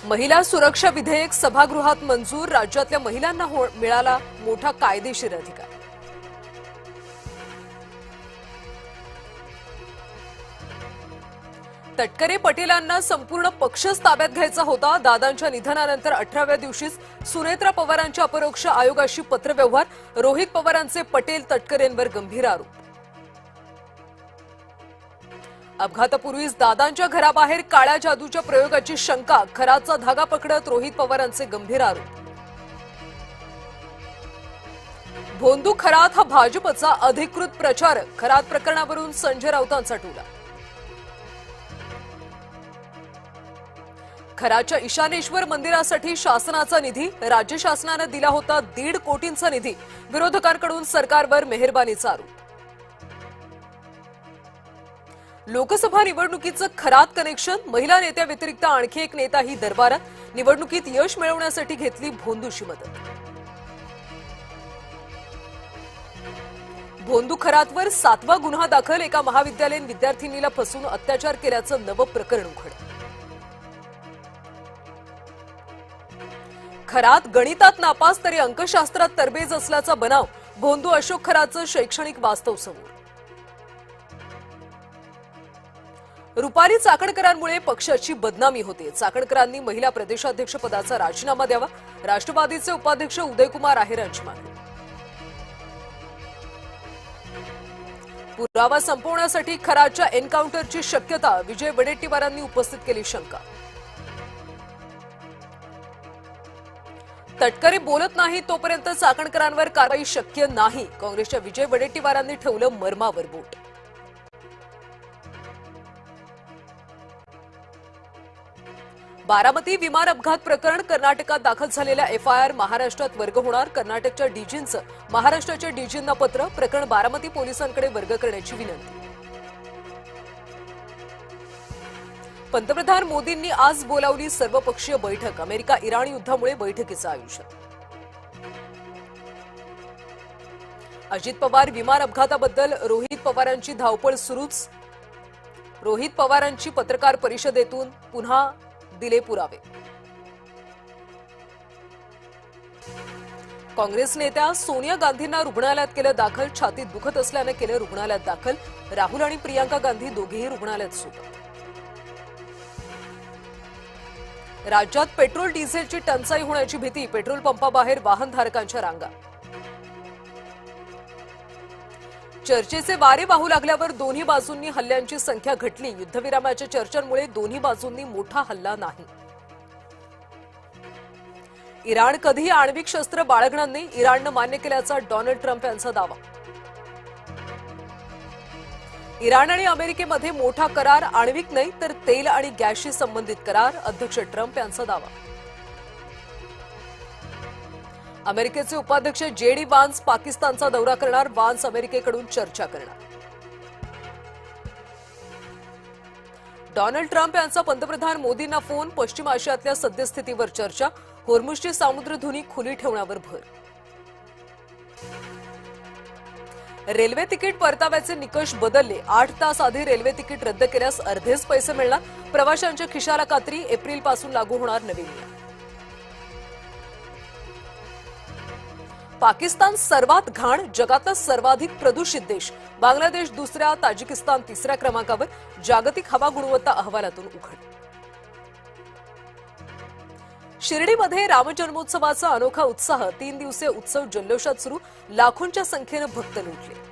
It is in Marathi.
महिला सुरक्षा विधेयक सभागृहात मंजूर। राज्यातल्या महिलांना मिळाला मोठा कायदेशीर अधिकार। तटकरे पटेलांना संपूर्ण पक्षच ताब्यात घ्यायचा होता। दादांच्या निधनानंतर 18व्या दिवशीच सुनेत्रा पवारांच्या अपरोक्ष आयोगाशी पत्रव्यवहार। रोहित पवारांचे पटेल तटकरेंवर गंभीर आरोप। अपघातापूर्वीच दादांच्या घराबाहेर काळ्या जादूच्या प्रयोगाची शंका। खराचा धागा पकडत रोहित पवारांचे गंभीर आरोप। भोंदू खरात हा भाजपचा अधिकृत प्रचारक। खरात प्रकरणावरून संजय राऊतांचा टोला। खराच्या ईशानेश्वर मंदिरासाठी शासनाचा निधी। राज्य शासनाने दिला होता 1.5 कोटींचा निधी। विरोधकांकडून सरकारवर मेहरबानीचा आरोप। लोकसभा निवडणुकीचं खरात कनेक्शन। महिला नेत्या व्यतिरिक्त आणखी एक नेताही दरबारात। निवडणुकीत यश मिळवण्यासाठी घेतली भोंदूची मदत। भोंदू खरातवर 7वा गुन्हा दाखल। एका महाविद्यालयीन विद्यार्थिनीला फसवून अत्याचार केल्याचं नवं प्रकरण उघड। खरात गणितात नापास तरी अंकशास्त्रात तरबेज असल्याचा बनाव। भोंदू अशोक खराचं शैक्षणिक वास्तव समोर। रुपाली चाकणकरांमुळे पक्षाची बदनामी होते। चाकणकरांनी महिला प्रदेशाध्यक्ष पदाचा राजीनामा द्यावा। राष्ट्रवादीचे उपाध्यक्ष उदयकुमार आहेरांची मागणी। पुरावा संपवण्यासाठी खराच्या एन्काउंटरची शक्यता। विजय वडेट्टीवारांनी उपस्थित केली शंका। तटकरे बोलत नाही तोपर्यंत चाकणकरांवर कारवाई शक्य नाही। काँग्रेसच्या विजय वडेट्टीवारांनी ठेवलं मर्मावर बोट। बारामती विमान अपघात प्रकरण। कर्नाटकात दाखल झालेल्या एफआयआर महाराष्ट्रात वर्ग होणार। कर्नाटकच्या डीजींचं महाराष्ट्राच्या डीजींना पत्र। प्रकरण बारामती पोलिसांकडे वर्ग करण्याची विनंती। पंतप्रधान मोदींनी आज बोलावली सर्वपक्षीय बैठक। अमेरिका इराण युद्धामुळे बैठकीचं आयोजन। अजित पवार विमान अपघाताबद्दल रोहित पवारांची धावपळ सुरूच। रोहित पवारांची पत्रकार परिषदेतून पुन्हा दिले पुरावे। काँग्रेस नेत्या सोनिया गांधींना रुग्णालयात केलं दाखल। छातीत दुखत असल्याने केलं रुग्णालयात दाखल। राहुल आणि प्रियांका गांधी दोघेही रुग्णालयात सोबत। राज्यात पेट्रोल डिझेलची टंचाई होण्याची भीती। पेट्रोल पंपाबाहेर वाहनधारकांच्या रांगा। चर्चेचे वारे वाहू लागल्यावर दोन्ही बाजूंनी हल्ल्यांची संख्या घटली। युद्धविरामाच्या चर्चांमुळे दोन्ही बाजूंनी मोठा हल्ला नाही। इराण कधीही आण्विक शस्त्र बाळगणार नाही। इराणनं मान्य केल्याचा डोनाल्ड ट्रम्प यांचा दावा। इराण आणि अमेरिकेमध्ये मोठा करार। आण्विक नाही तर तेल आणि गॅसशी संबंधित करार। अध्यक्ष ट्रम्प यांचा दावा। अमेरिकेचे उपाध्यक्ष जेडी वान्स पाकिस्तानचा दौरा करणार। वान्स अमेरिकेकडून चर्चा करणार। डोनाल्ड ट्रम्प यांचा पंतप्रधान मोदींना फोन। पश्चिम आशियातल्या सद्यस्थितीवर चर्चा। होर्मुझची सामुद्रधुनी खुली ठेवण्यावर भर। रेल्वे तिकीट परताव्याचे निकष बदलले। 8 तास आधी रेल्वे तिकीट रद्द केल्यास अर्धेच पैसे मिळणार। प्रवाशांच्या खिशाला कात्री। एप्रिलपासून लागू होणार नवीन नियम। पाकिस्तान सर्वात घाण। जगातला सर्वाधिक प्रदूषित देश। बांगलादेश दुसऱ्या, ताजिकिस्तान तिसऱ्या क्रमांकावर। जागतिक हवा गुणवत्ता अहवालातून उघड। शिर्डीमध्ये रामजन्मोत्सवाचा अनोखा उत्साह। 3 दिवसीय उत्सव जल्लोषात सुरू। लाखोंच्या संख्येने भक्त लुटले।